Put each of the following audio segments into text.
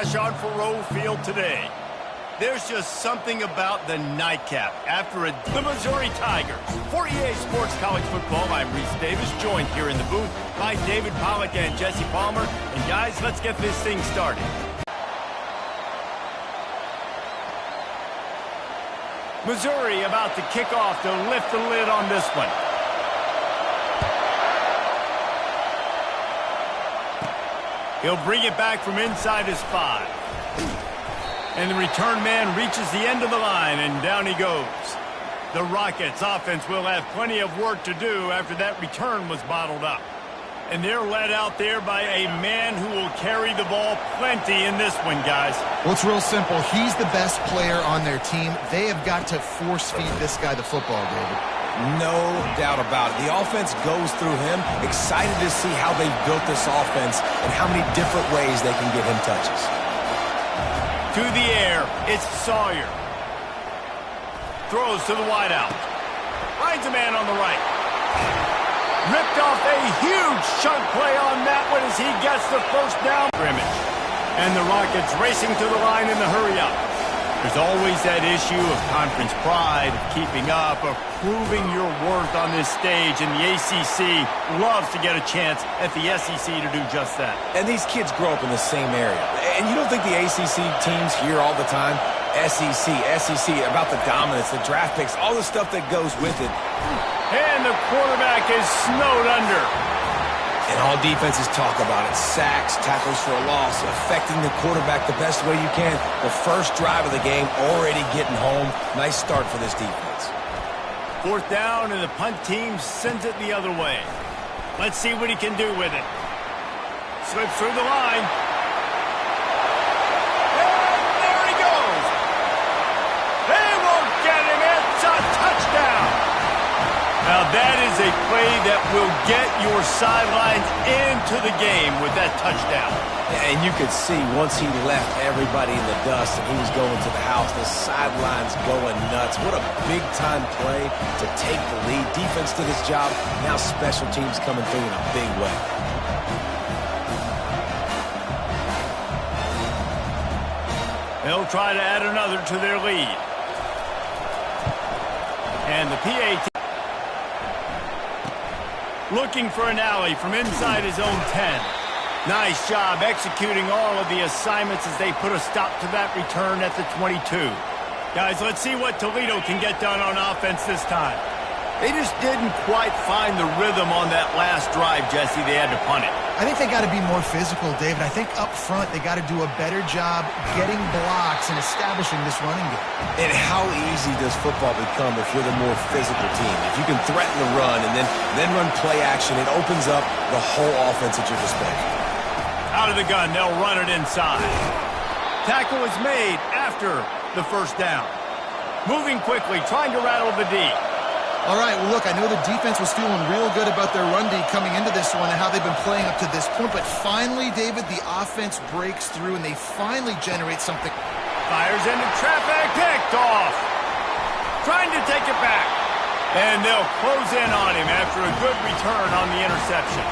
Josh on Faurot Field today. There's just something about the nightcap after the Missouri Tigers. For EA Sports College Football, I'm Reese Davis, joined here in the booth by David Pollack and Jesse Palmer. And guys, let's get this thing started. Missouri about to kick off to lift the lid on this one. He'll bring it back from inside his 5. And the return man reaches the end of the line, and down he goes. The Rockets offense will have plenty of work to do after that return was bottled up. And they're led out there by a man who will carry the ball plenty in this one, guys. Well, it's real simple. He's the best player on their team. They have got to force-feed this guy the football, David. No doubt about it. The offense goes through him. Excited to see how they've built this offense and how many different ways they can get him touches. To the air, it's Sawyer. Throws to the wideout. Finds a man on the right. Ripped off a huge chunk play on that one as he gets the first down scrimmage. And the Rockets racing to the line in the hurry-up. There's always that issue of conference pride, of keeping up, of proving your worth on this stage, and the ACC loves to get a chance at the SEC to do just that. And these kids grow up in the same area. And you don't think the ACC teams hear all the time, SEC, about the dominance, the draft picks, all the stuff that goes with it. And the quarterback is snowed under. And all defenses talk about it. Sacks, tackles for a loss, affecting the quarterback the best way you can. The first drive of the game already getting home. Nice start for this defense. 4th down, and the punt team sends it the other way. Let's see what he can do with it. Slips through the line. And there he goes. They won't get him. It's a touchdown. Now that is a play that will get your sidelines into the game with that touchdown. And you could see once he left everybody in the dust and he was going to the house, the sidelines going nuts. What a big-time play to take the lead. Defense did its job. Now special teams coming through in a big way. They'll try to add another to their lead. And the PAT looking for an alley from inside his own 10. Nice job executing all of the assignments as they put a stop to that return at the 22. Guys, let's see what Toledo can get done on offense this time. They just didn't quite find the rhythm on that last drive, Jesse. They had to punt it. I think they got to be more physical, David. I think up front they got to do a better job getting blocks and establishing this running game. And how easy does football become if you're the more physical team? If you can threaten the run and then run play action, it opens up the whole offense at your disposal. Out of the gun, they'll run it inside. Tackle is made after the first down. Moving quickly, trying to rattle the D. All right, well, look, I know the defense was feeling real good about their run D coming into this one and how they've been playing up to this point, but finally, David, the offense breaks through and they finally generate something. Fires into traffic, picked off. Trying to take it back. And they'll close in on him after a good return on the interception.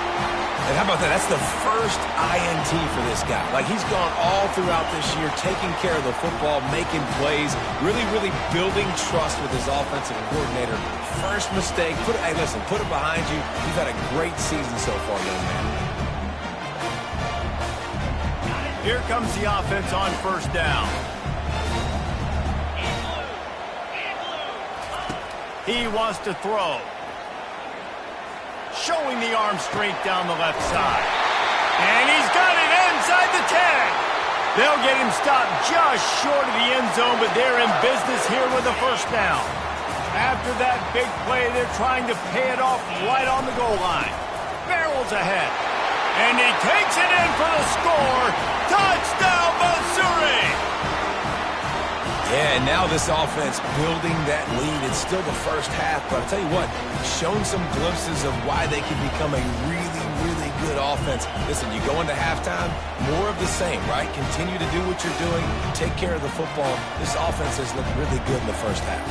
And how about that? That's the first INT for this guy. Like, he's gone all throughout this year, taking care of the football, making plays, really building trust with his offensive coordinator. First mistake, hey, listen, put it behind you. You've had a great season so far, young man. Here comes the offense on first down. He wants to throw. Showing the arm strength down the left side. And he's got it inside the 10. They'll get him stopped just short of the end zone, but they're in business here with a first down. After that big play, they're trying to pay it off right on the goal line. Barrels ahead. And he takes it in for the score. Touchdown, Missouri! Yeah, and now this offense building that lead. It's still the first half, but I'll tell you what, shown some glimpses of why they can become a really good offense. Listen, you go into halftime, more of the same, right? Continue to do what you're doing, take care of the football. This offense has looked really good in the first half.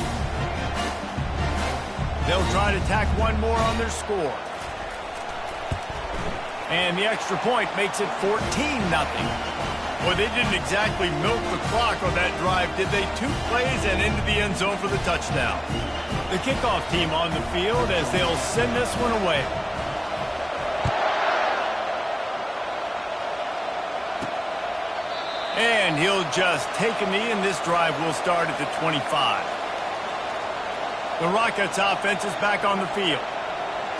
They'll try to tack one more on their score. And the extra point makes it 14-0. Well, they didn't exactly milk the clock on that drive, did they? 2 plays and into the end zone for the touchdown. The kickoff team on the field as they'll send this one away. And he'll just take a knee, and this drive will start at the 25. The Rockets offense is back on the field.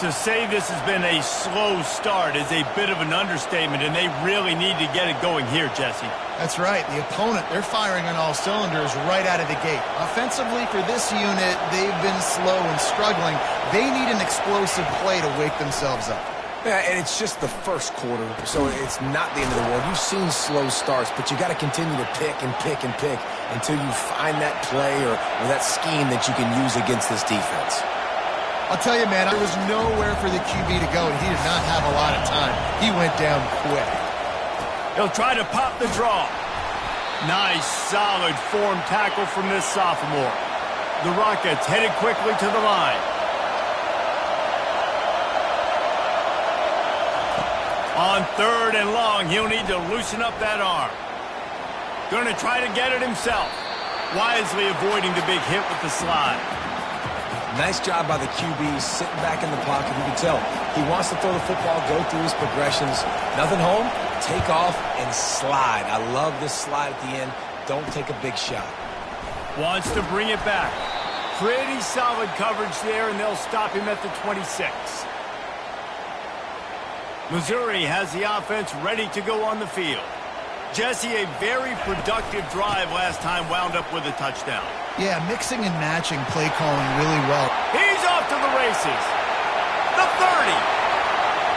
To say this has been a slow start is a bit of an understatement, and they really need to get it going here, Jesse. That's right. The opponent, they're firing on all cylinders right out of the gate. Offensively, for this unit, they've been slow and struggling. They need an explosive play to wake themselves up. Yeah, and it's just the first quarter, so it's not the end of the world. You've seen slow starts, but you got to continue to pick and pick and pick until you find that play or that scheme that you can use against this defense. I'll tell you, man, there was nowhere for the QB to go, and he did not have a lot of time. He went down quick. He'll try to pop the draw. Nice, solid form tackle from this sophomore. The Rockets headed quickly to the line. On 3rd and long, he'll need to loosen up that arm. Going to try to get it himself. Wisely avoiding the big hit with the slide. Nice job by the QB, sitting back in the pocket. You can tell he wants to throw the football, go through his progressions. Nothing home, take off, and slide. I love this slide at the end. Don't take a big shot. Wants to bring it back. Pretty solid coverage there, and they'll stop him at the 26. Missouri has the offense ready to go on the field. Jesse, a very productive drive last time wound up with a touchdown. Yeah, mixing and matching play calling really well. He's off to the races. The 30.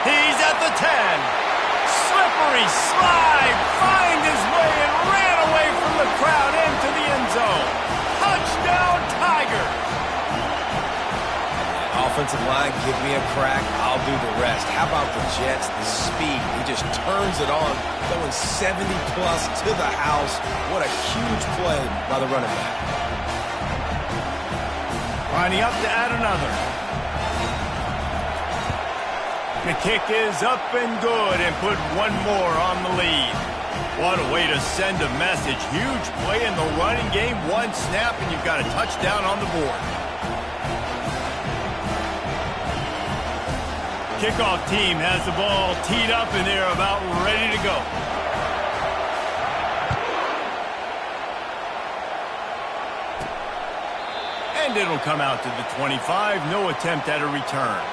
He's at the 10. Slippery slide. Find his way and ran away from the crowd into the end zone. Touchdown, Tiger. Offensive line, give me a crack. I'll do the rest. How about the Jets? The speed. He just turns it on, going 70-plus to the house. What a huge play by the running back. Lining up to add another. The kick is up and good and put one more on the lead. What a way to send a message. Huge play in the running game. One snap and you've got a touchdown on the board. Kickoff team has the ball teed up and they're about ready to go. And it'll come out to the 25. No attempt at a return.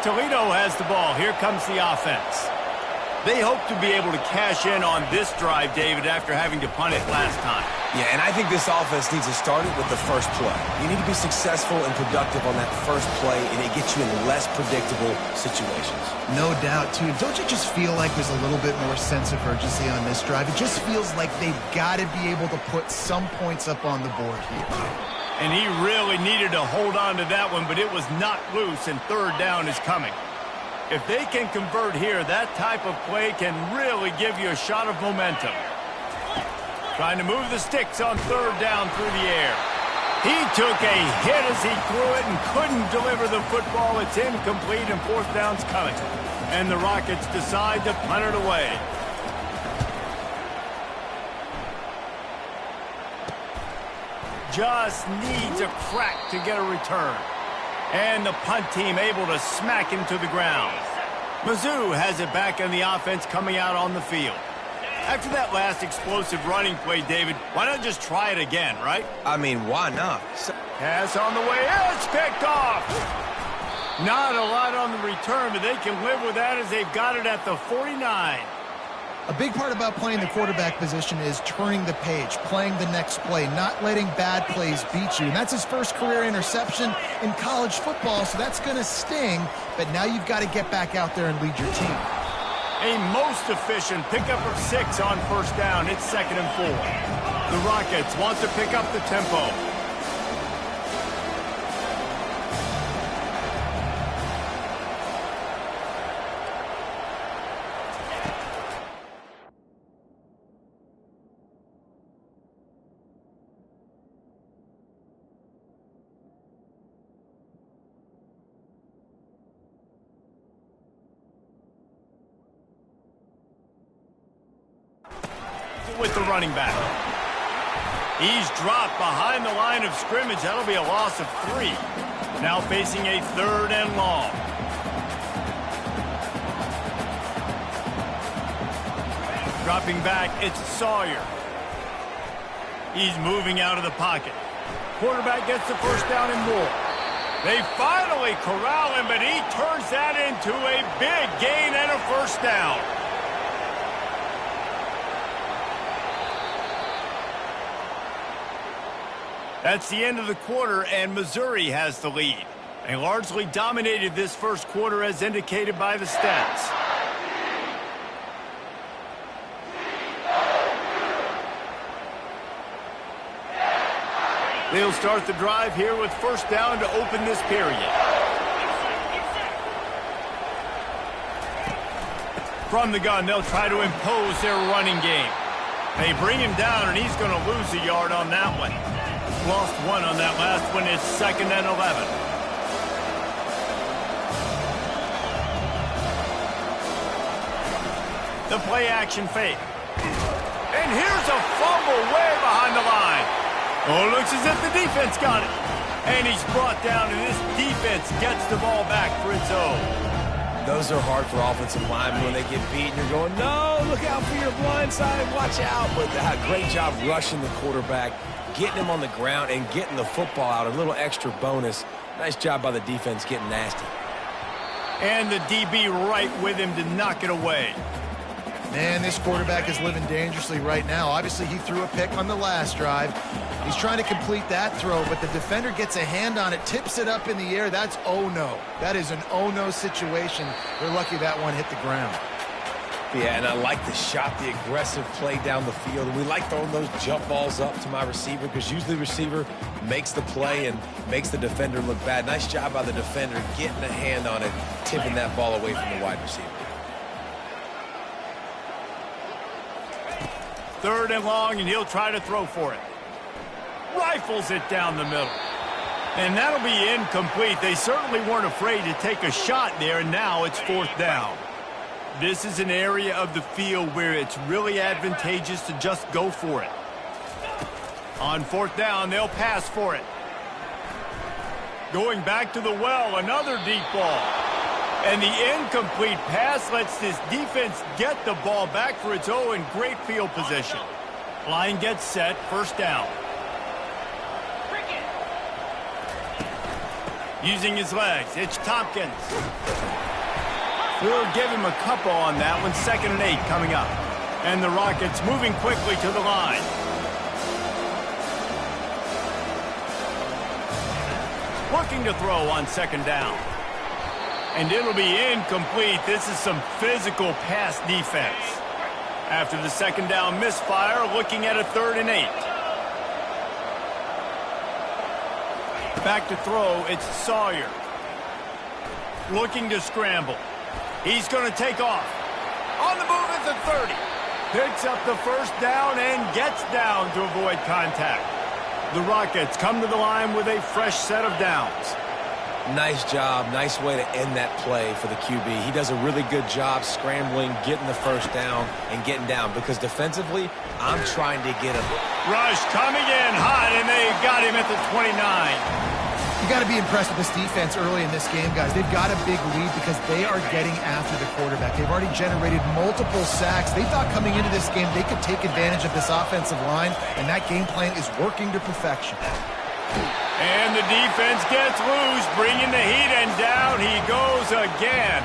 Toledo has the ball. Here comes the offense. They hope to be able to cash in on this drive, David, after having to punt it last time. Yeah, and I think this offense needs to start it with the first play. You need to be successful and productive on that first play, and it gets you in less predictable situations. No doubt, too. Don't you just feel like there's a little bit more sense of urgency on this drive? It just feels like they've got to be able to put some points up on the board here. And he really needed to hold on to that one, but it was knocked loose, and 3rd down is coming. If they can convert here, that type of play can really give you a shot of momentum. Trying to move the sticks on 3rd down through the air. He took a hit as he threw it and couldn't deliver the football. It's incomplete and 4th down's coming. And the Rockets decide to punt it away. Just needs a crack to get a return. And the punt team able to smack him to the ground. Mizzou has it back in the offense coming out on the field. After that last explosive running play, David, why not just try it again, right? I mean, why not? Pass on the way. It's picked off. Not a lot on the return, but they can live with that as they've got it at the 49. A big part about playing the quarterback position is turning the page, playing the next play, not letting bad plays beat you. And that's his first career interception in college football, so that's going to sting. But now you've got to get back out there and lead your team. A most efficient pickup of 6 on 1st down. It's 2nd and 4. The Rockets want to pick up the tempo. with the running back. He's dropped behind the line of scrimmage. That'll be a loss of 3. Now facing a 3rd and long. Dropping back, it's Sawyer. He's moving out of the pocket. Quarterback gets the first down and more. They finally corral him, but he turns that into a big gain and a first down. That's the end of the quarter, and Missouri has the lead. They largely dominated this first quarter as indicated by the stats. They'll start the drive here with first down to open this period. From the gun, they'll try to impose their running game. They bring him down, and he's going to lose a yard on that one. Lost 1 on that last one. It's 2nd and 11. The play action fake. And here's a fumble way behind the line. Oh, it looks as if the defense got it. And he's brought down, and this defense gets the ball back for its own. Those are hard for offensive linemen when they get beat and you're going, no, look out for your blind side, watch out. But great job rushing the quarterback, getting him on the ground, and getting the football out. A little extra bonus. Nice job by the defense getting nasty. And the DB right with him to knock it away. Man, this quarterback is living dangerously right now. Obviously, he threw a pick on the last drive. He's trying to complete that throw, but the defender gets a hand on it, tips it up in the air. That's oh-no. That is an oh-no situation. They're lucky that one hit the ground. Yeah, and I like the shot, the aggressive play down the field. And we like throwing those jump balls up to my receiver because usually the receiver makes the play and makes the defender look bad. Nice job by the defender getting a hand on it, tipping that ball away from the wide receiver. 3rd and long, and he'll try to throw for it. Rifles it down the middle. And that'll be incomplete. They certainly weren't afraid to take a shot there, and now it's 4th down. This is an area of the field where it's really advantageous to just go for it. On 4th down, they'll pass for it. Going back to the well, another deep ball. And the incomplete pass lets this defense get the ball back for its own in great field position. Line gets set, first down. Using his legs, it's Tompkins. We'll give him a couple on that one. 2nd and 8 coming up. And the Rockets moving quickly to the line. Looking to throw on 2nd down. And it'll be incomplete. This is some physical pass defense. After the 2nd down misfire, looking at a 3rd and 8. Back to throw, it's Sawyer. Looking to scramble. He's going to take off. On the move at the 30. Picks up the first down and gets down to avoid contact. The Rockets come to the line with a fresh set of downs. Nice job. Nice way to end that play for the QB. He does a really good job scrambling, getting the first down, and getting down. Because defensively, I'm trying to get him. Rush coming in hot, and they got him at the 29. You got to be impressed with this defense early in this game, guys. They've got a big lead because they are getting after the quarterback. They've already generated multiple sacks. They thought coming into this game they could take advantage of this offensive line, and that game plan is working to perfection. And the defense gets loose, bringing the heat, and down he goes again.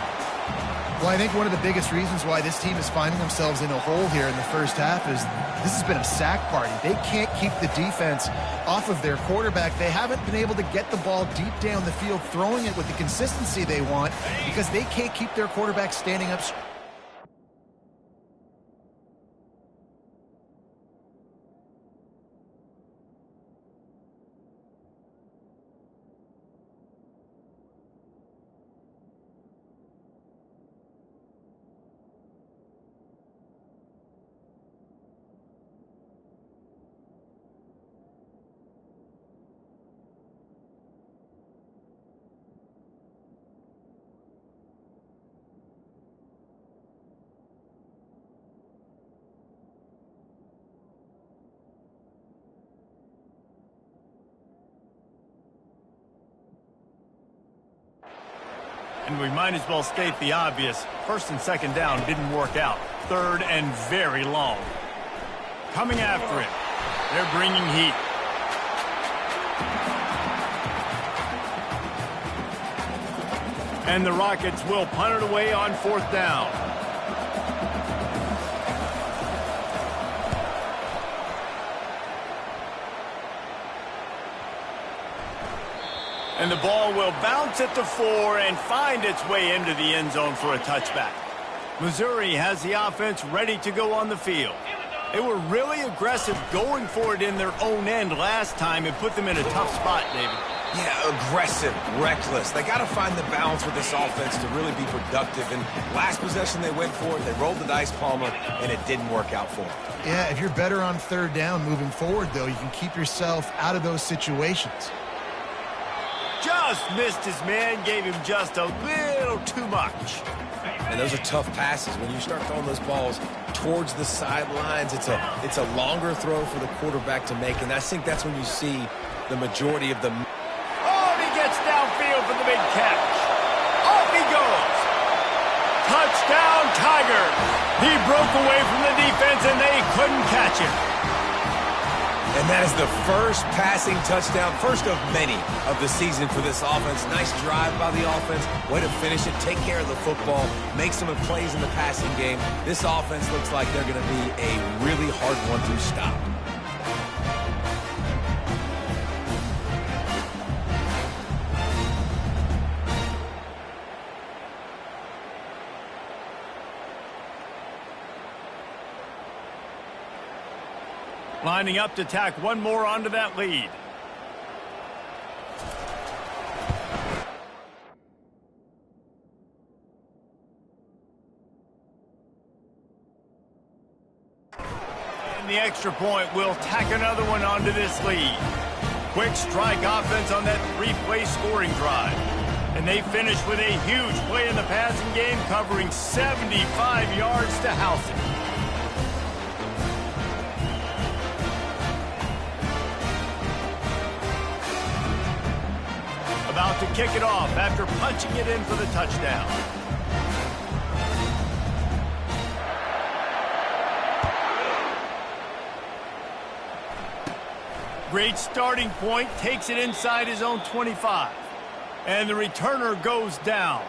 Well, I think one of the biggest reasons why this team is finding themselves in a hole here in the first half is this has been a sack party. They can't keep the defense off of their quarterback. They haven't been able to get the ball deep down the field, throwing it with the consistency they want because they can't keep their quarterback standing up. And we might as well state the obvious. First and second down didn't work out. Third and very long. Coming after it. They're bringing heat. And the Rockets will punt it away on fourth down. And the ball will bounce at the 4 and find its way into the end zone for a touchback. Missouri has the offense ready to go on the field. They were really aggressive going for it in their own end last time and put them in a tough spot, David. Yeah, aggressive, reckless. They got to find the balance with this offense to really be productive. And last possession they went for it, they rolled the dice, Palmer, and it didn't work out for them. Yeah, if you're better on third down moving forward, though, you can keep yourself out of those situations. Just missed his man, gave him just a little too much. And those are tough passes. When you start throwing those balls towards the sidelines, it's a longer throw for the quarterback to make, and I think that's when you see the majority of the... Oh, and he gets downfield for the big catch. Off he goes. Touchdown, Tigers. He broke away from the defense, and they couldn't catch him. And that is the first passing touchdown, first of many of the season for this offense. Nice drive by the offense. Way to finish it, take care of the football, make some plays in the passing game. This offense looks like they're going to be a really hard one to stop. Lining up to tack one more onto that lead. And the extra point will tack another one onto this lead. Quick strike offense on that three-play scoring drive. And they finish with a huge play in the passing game, covering 75 yards to house it. About to kick it off after punching it in for the touchdown. Great starting point, takes it inside his own 25. And the returner goes down.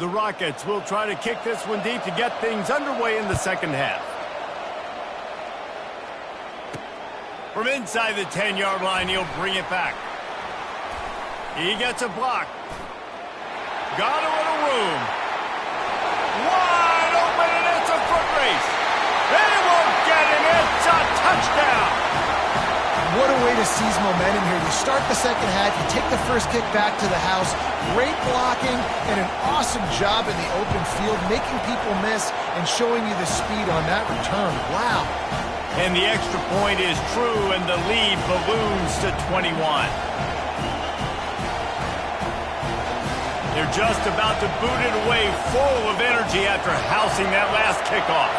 The Rockets will try to kick this one deep to get things underway in the second half. From inside the 10-yard line, he'll bring it back. He gets a block. Got a little room. Wide open, and it's a foot race. They won't get him. It's a touchdown. What a way to seize momentum here. You start the second half, you take the first kick back to the house. Great blocking and an awesome job in the open field, making people miss and showing you the speed on that return. Wow. And the extra point is true, and the lead balloons to 21. They're just about to boot it away, full of energy after housing that last kickoff.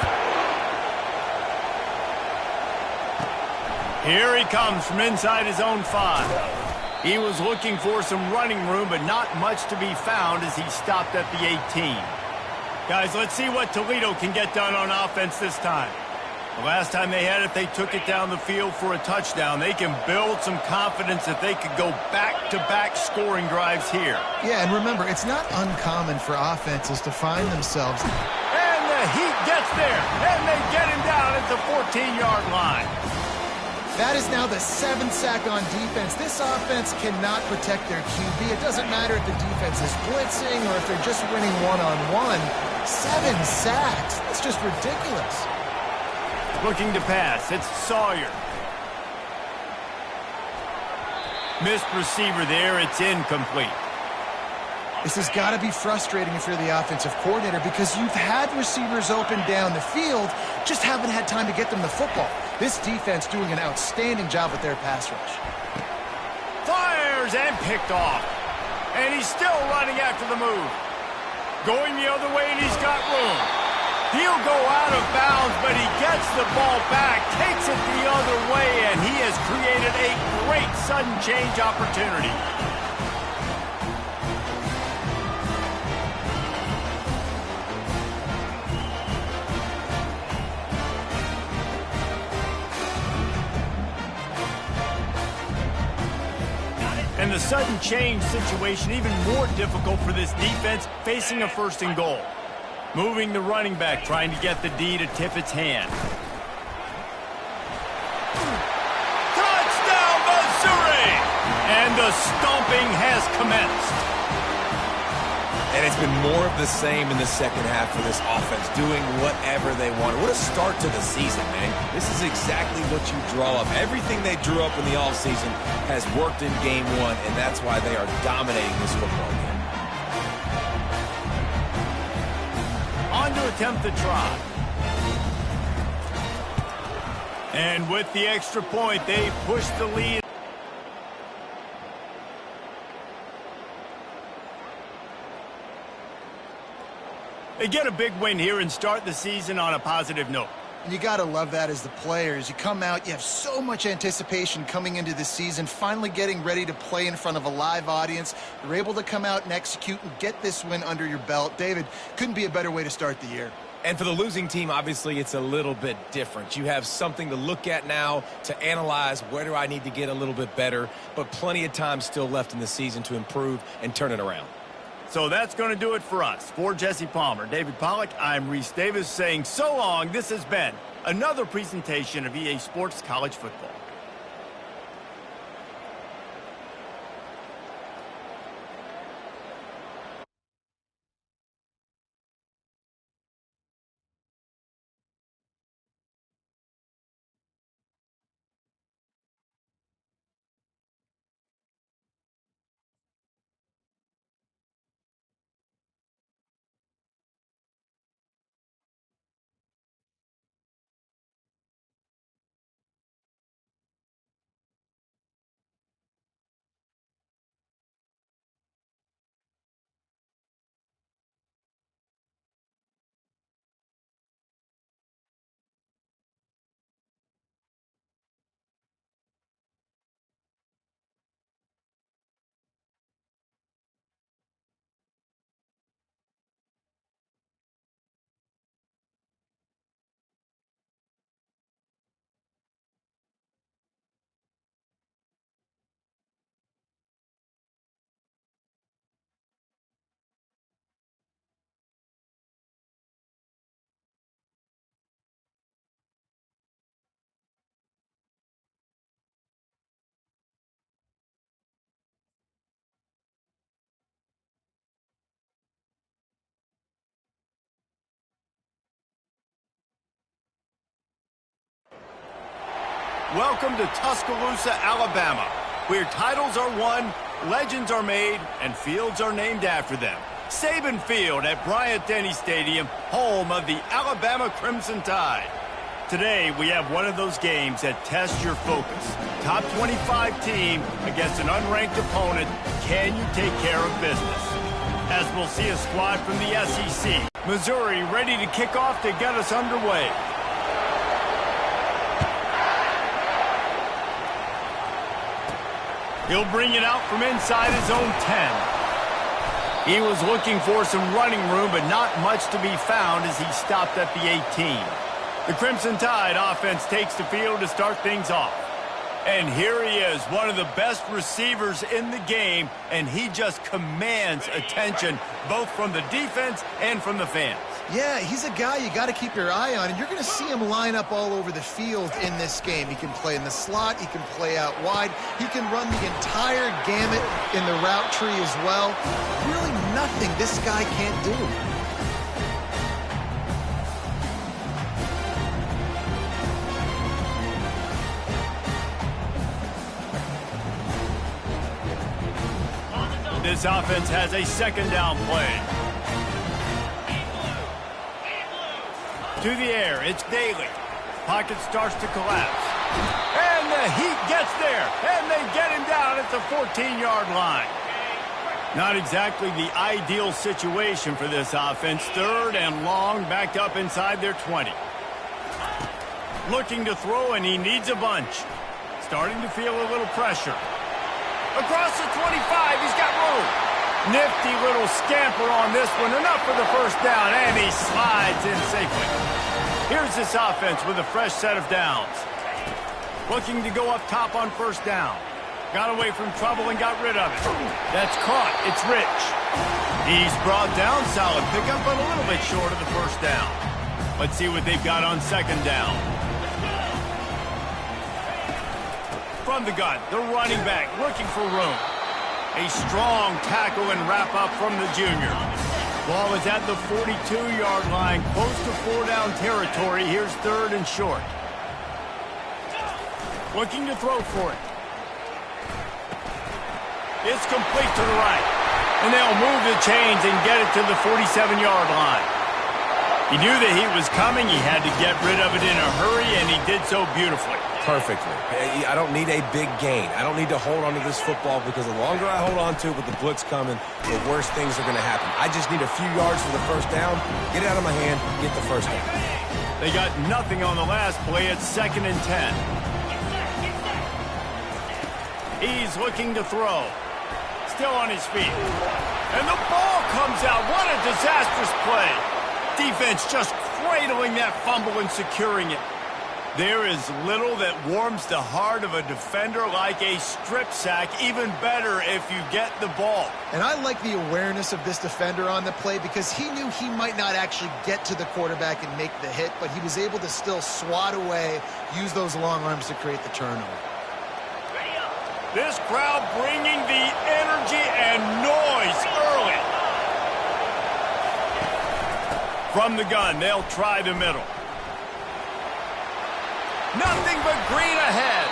Here he comes from inside his own 5. He was looking for some running room, but not much to be found as he stopped at the 18. Guys, let's see what Toledo can get done on offense this time. The last time they had it, they took it down the field for a touchdown. They can build some confidence that they could go back-to-back scoring drives here. Yeah, and remember, it's not uncommon for offenses to find themselves. And the Heat gets there, and they get him down at the 14-yard line. That is now the 7th sack on defense. This offense cannot protect their QB. It doesn't matter if the defense is blitzing or if they're just winning one-on-one. 7 sacks. That's just ridiculous. Looking to pass. It's Sawyer. Missed receiver there. It's incomplete. This has got to be frustrating if you're the offensive coordinator because you've had receivers open down the field, just haven't had time to get them the football. This defense doing an outstanding job with their pass rush. Fires and picked off. And he's still running after the move. Going the other way, and he's got room. He'll go out of bounds, but he gets the ball back, takes it the other way, and he has created a great sudden change opportunity. And the sudden change situation even more difficult for this defense facing a first and goal. Moving the running back, trying to get the D to tip its hand. Touchdown, Missouri! And the stomping has commenced. And it's been more of the same in the second half for this offense, doing whatever they want. What a start to the season, man. This is exactly what you draw up. Everything they drew up in the offseason has worked in game one, and that's why they are dominating this football game. On to attempt the try. And with the extra point, they push the lead. They get a big win here and start the season on a positive note. And you got to love that as the players. You come out, you have so much anticipation coming into the season, finally getting ready to play in front of a live audience. You're able to come out and execute and get this win under your belt. David, couldn't be a better way to start the year. And for the losing team, obviously, it's a little bit different. You have something to look at now, to analyze where do I need to get a little bit better, but plenty of time still left in the season to improve and turn it around. So that's going to do it for us. For Jesse Palmer, David Pollack, I'm Reese Davis saying so long. This has been another presentation of EA Sports College Football. Welcome to Tuscaloosa, Alabama, where titles are won, legends are made, and fields are named after them. Saban Field at Bryant-Denny Stadium, home of the Alabama Crimson Tide. Today, we have one of those games that tests your focus. Top 25 team against an unranked opponent. Can you take care of business? As we'll see a squad from the SEC. Missouri ready to kick off to get us underway. He'll bring it out from inside his own 10. He was looking for some running room, but not much to be found as he stopped at the 18. The Crimson Tide offense takes the field to start things off. And here he is, one of the best receivers in the game, and he just commands attention both from the defense and from the fans. Yeah, he's a guy you got to keep your eye on, and you're going to see him line up all over the field in this game. He can play in the slot, he can play out wide, he can run the entire gamut in the route tree as well. Really nothing this guy can't do. This offense has a second down play. To the air, it's Daly. Pocket starts to collapse. And the heat gets there, and they get him down at the 14-yard line. Not exactly the ideal situation for this offense. 3rd and long, backed up inside their 20. Looking to throw, and he needs a bunch. Starting to feel a little pressure. Across the 25, he's got room. Nifty little scamper on this one. Enough for the first down, and he slides in safely. Here's this offense with a fresh set of downs. Looking to go up top on first down. Got away from trouble and got rid of it. That's caught. It's Rich. He's brought down. Solid pickup, but a little bit short of the first down. Let's see what they've got on second down. From the gun, the running back looking for room. A strong tackle and wrap up from the junior. Ball is at the 42-yard line, close to 4-down territory. Here's 3rd and short. Looking to throw for it. It's complete to the right. And they'll move the chains and get it to the 47-yard line. He knew that he was coming. He had to get rid of it in a hurry, and he did so beautifully. Perfectly. I don't need a big gain. I don't need to hold on to this football because the longer I hold on to it with the blitz coming, the worse things are going to happen. I just need a few yards for the first down, get it out of my hand, get the first down. They got nothing on the last play. It's 2nd and 10. He's looking to throw. Still on his feet. And the ball comes out. What a disastrous play. Defense just cradling that fumble and securing it. There is little that warms the heart of a defender like a strip sack. Even better if you get the ball. And I like the awareness of this defender on the play because he knew he might not actually get to the quarterback and make the hit, but he was able to still swat away, use those long arms to create the turnover. This crowd bringing the energy and noise early. From the gun, they'll try the middle. Nothing but green ahead.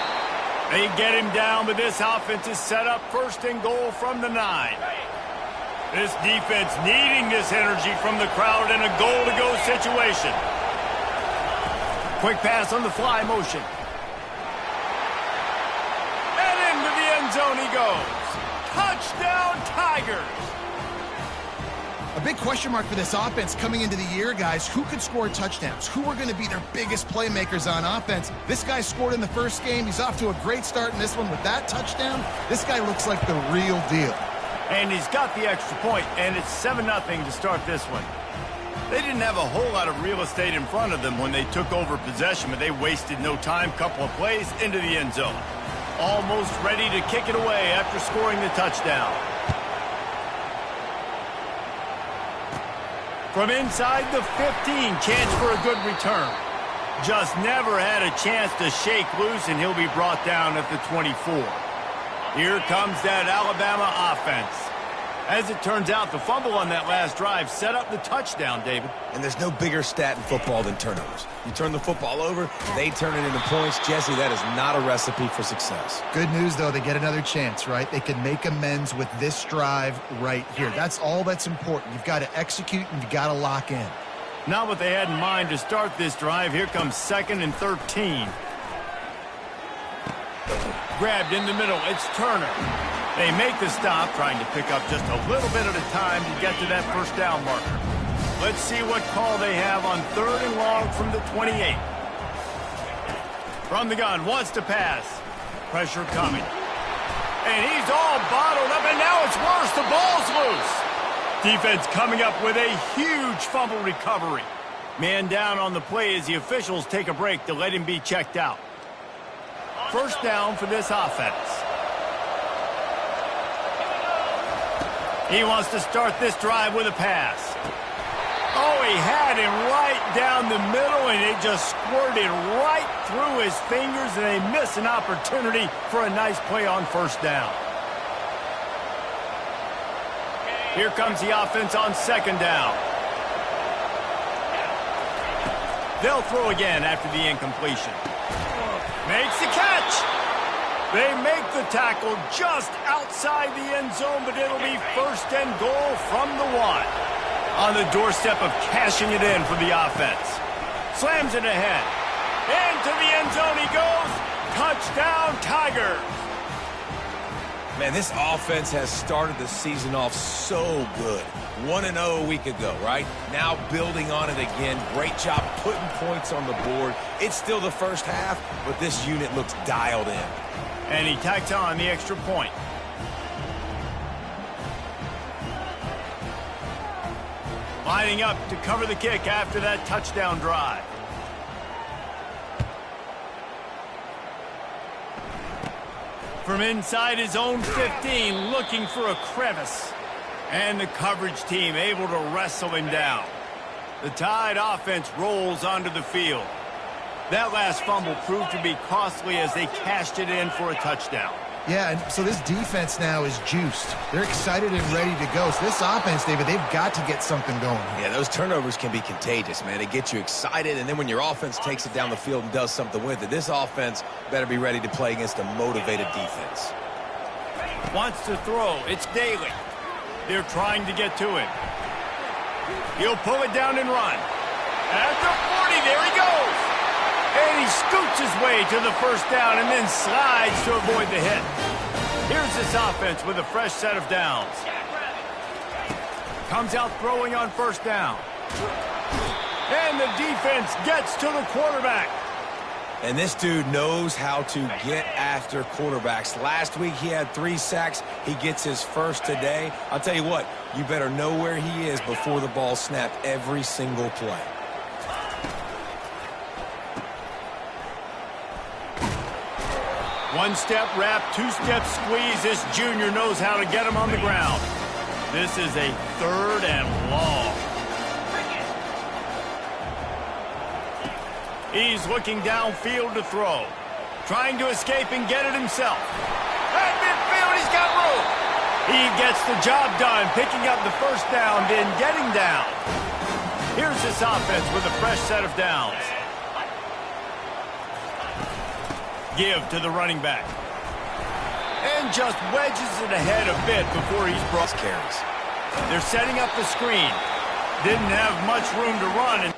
They get him down, but this offense is set up 1st and goal from the 9. This defense needing this energy from the crowd in a goal-to-go situation. Quick pass on the fly motion. Zone he goes. Touchdown, Tigers. A big question mark for this offense coming into the year, guys. Who could score touchdowns? Who are going to be their biggest playmakers on offense? This guy scored in the first game. He's off to a great start in this one with that touchdown. This guy looks like the real deal. And he's got the extra point, and it's 7-0 to start this one. They didn't have a whole lot of real estate in front of them when they took over possession, but they wasted no time. Couple of plays into the end zone. Almost ready to kick it away after scoring the touchdown. From inside the 15, chance for a good return. Just never had a chance to shake loose, and he'll be brought down at the 24. Here comes that Alabama offense. As it turns out, the fumble on that last drive set up the touchdown, David. And there's no bigger stat in football than turnovers. You turn the football over, they turn it into points. Jesse, that is not a recipe for success. Good news, though, they get another chance, right? They can make amends with this drive right here. That's all that's important. You've got to execute and you've got to lock in. Not what they had in mind to start this drive. Here comes 2nd and 13. Grabbed in the middle. It's Turner. They make the stop, trying to pick up just a little bit at a time to get to that first down marker. Let's see what call they have on 3rd and long from the 28. From the gun, wants to pass. Pressure coming. And he's all bottled up, and now it's worse. The ball's loose. Defense coming up with a huge fumble recovery. Man down on the play as the officials take a break to let him be checked out. First down for this offense. He wants to start this drive with a pass. Oh, he had him right down the middle, and it just squirted right through his fingers, and they miss an opportunity for a nice play on first down. Here comes the offense on 2nd down. They'll throw again after the incompletion. Makes the catch. They make the tackle just outside the end zone, but it'll be 1st and goal from the 1. On the doorstep of cashing it in for the offense. Slams it ahead. Into the end zone he goes. Touchdown, Tigers. Man, this offense has started the season off so good. 1-0 a week ago, right? Now building on it again. Great job putting points on the board. It's still the first half, but this unit looks dialed in. And he tacks on the extra point. Lining up to cover the kick after that touchdown drive. From inside his own 15, looking for a crevice. And the coverage team able to wrestle him down. The Tide offense rolls onto the field. That last fumble proved to be costly as they cashed it in for a touchdown. Yeah, and so this defense now is juiced. They're excited and ready to go. So this offense, David, they've got to get something going. Yeah, those turnovers can be contagious, man. It gets you excited, and then when your offense takes it down the field and does something with it, this offense better be ready to play against a motivated defense. Wants to throw. It's Daly. They're trying to get to him. He'll pull it down and run. At the 40, there he goes. And he scoots his way to the first down and then slides to avoid the hit. Here's this offense with a fresh set of downs. Comes out throwing on first down. And the defense gets to the quarterback. And this dude knows how to get after quarterbacks. Last week he had 3 sacks. He gets his first today. I'll tell you what, you better know where he is before the ball snapped every single play. One-step wrap, two-step squeeze. This junior knows how to get him on the ground. This is a 3rd and long. He's looking downfield to throw. Trying to escape and get it himself. At midfield, he's got room. He gets the job done, picking up the first down, then getting down. Here's this offense with a fresh set of downs. Give to the running back. And just wedges it ahead a bit before he's brought carries. They're setting up the screen. Didn't have much room to run.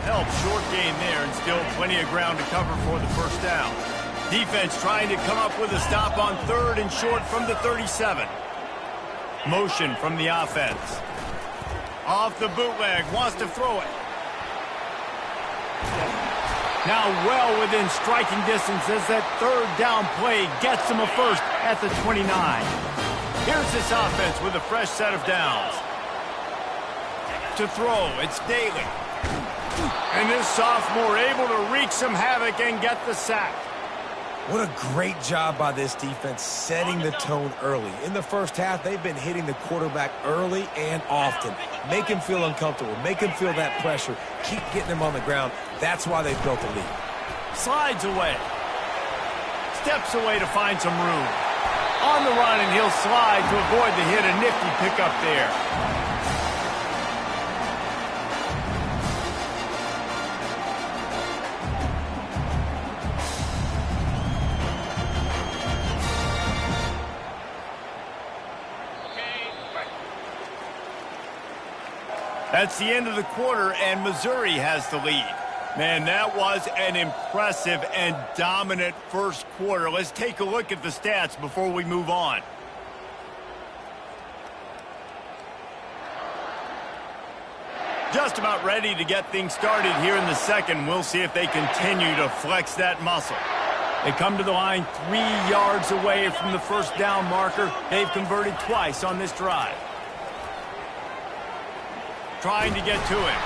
Help, short gain there, and still plenty of ground to cover for the first down. Defense trying to come up with a stop on 3rd and short from the 37. Motion from the offense. Off the bootleg, wants to throw it. Now well within striking distance as that 3rd down play gets him a first at the 29. Here's this offense with a fresh set of downs. To throw, it's Daly. And this sophomore able to wreak some havoc and get the sack. What a great job by this defense setting the tone early. In the first half, they've been hitting the quarterback early and often. Make him feel uncomfortable. Make him feel that pressure. Keep getting him on the ground. That's why they've built a lead. Slides away. Steps away to find some room. On the run, and he'll slide to avoid the hit. A nifty pickup there. That's the end of the quarter, and Missouri has the lead. Man, that was an impressive and dominant first quarter. Let's take a look at the stats before we move on. Just about ready to get things started here in the second. We'll see if they continue to flex that muscle. They come to the line 3 yards away from the first down marker. They've converted twice on this drive. Trying to get to him.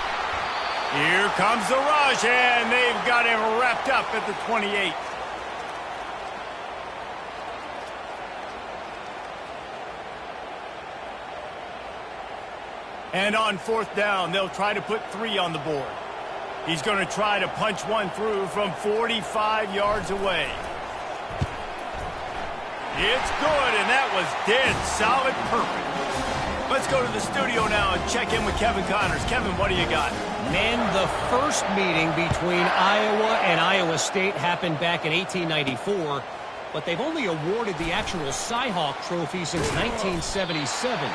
Here comes the rush, and they've got him wrapped up at the 28. And on 4th down, they'll try to put 3 on the board. He's going to try to punch one through from 45 yards away. It's good, and that was dead solid perfect. Let's go to the studio now and check in with Kevin Connors. Kevin, what do you got? Men, the first meeting between Iowa and Iowa State happened back in 1894. but they've only awarded the actual Cy-Hawk trophy since 1977.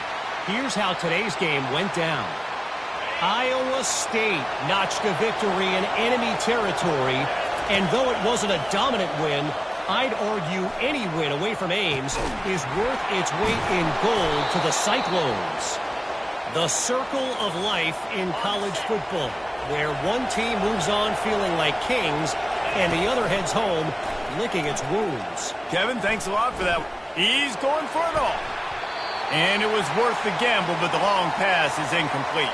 Here's how today's game went down. Iowa State notched a victory in enemy territory, and though it wasn't a dominant win, I'd argue any win away from Ames is worth its weight in gold to the Cyclones. The circle of life in college football, where one team moves on feeling like kings and the other heads home licking its wounds. Kevin, thanks a lot for that. He's going for it all. And it was worth the gamble, but the long pass is incomplete.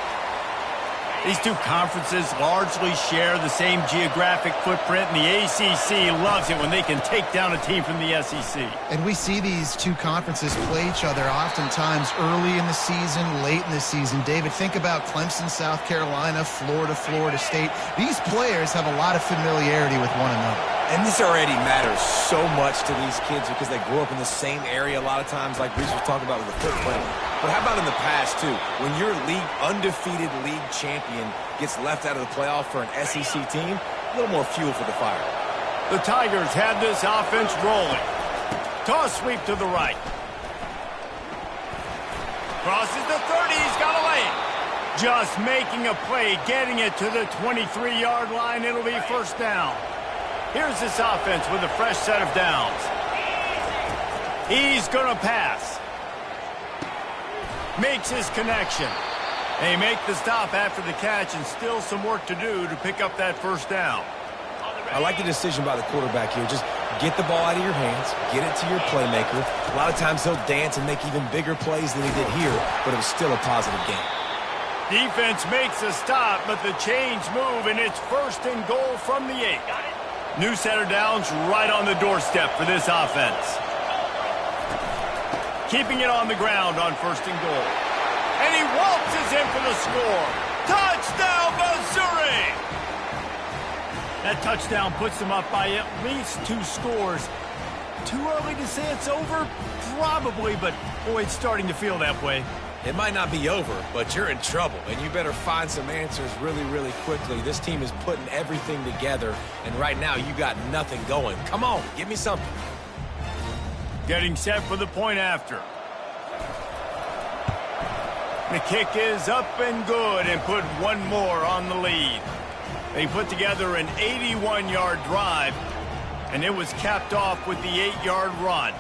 These two conferences largely share the same geographic footprint, and the ACC loves it when they can take down a team from the SEC. And we see these two conferences play each other oftentimes early in the season, late in the season. David, think about Clemson, South Carolina, Florida, Florida State. These players have a lot of familiarity with one another. And this already matters so much to these kids because they grew up in the same area a lot of times, like Reese was talking about with the footprint. But how about in the past, too? When your undefeated league champion gets left out of the playoff for an SEC team, a little more fuel for the fire. The Tigers had this offense rolling. Toss sweep to the right. Crosses the 30, he's got a lane. Just making a play, getting it to the 23-yard line. It'll be first down. Here's this offense with a fresh set of downs. He's going to pass. Makes his connection. They make the stop after the catch, and still some work to do to pick up that first down. I like the decision by the quarterback here. Just get the ball out of your hands, get it to your playmaker. A lot of times he'll dance and make even bigger plays than he did here, but it was still a positive game. Defense makes a stop, but the chains move, and it's first and goal from the 8. New set of downs right on the doorstep for this offense. Keeping it on the ground on first and goal. And he waltzes in for the score. Touchdown, Missouri! That touchdown puts them up by at least 2 scores. Too early to say it's over? Probably, but boy, it's starting to feel that way. It might not be over, but you're in trouble, and you better find some answers really, really quickly. This team is putting everything together, and right now you got nothing going. Come on, give me something. Getting set for the point after. The kick is up and good and put one more on the lead. They put together an 81-yard drive, and it was capped off with the 8-yard run.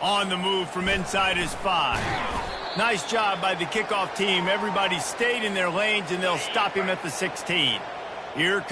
On the move from inside his 5. Nice job by the kickoff team. Everybody stayed in their lanes, and they'll stop him at the 16. Here comes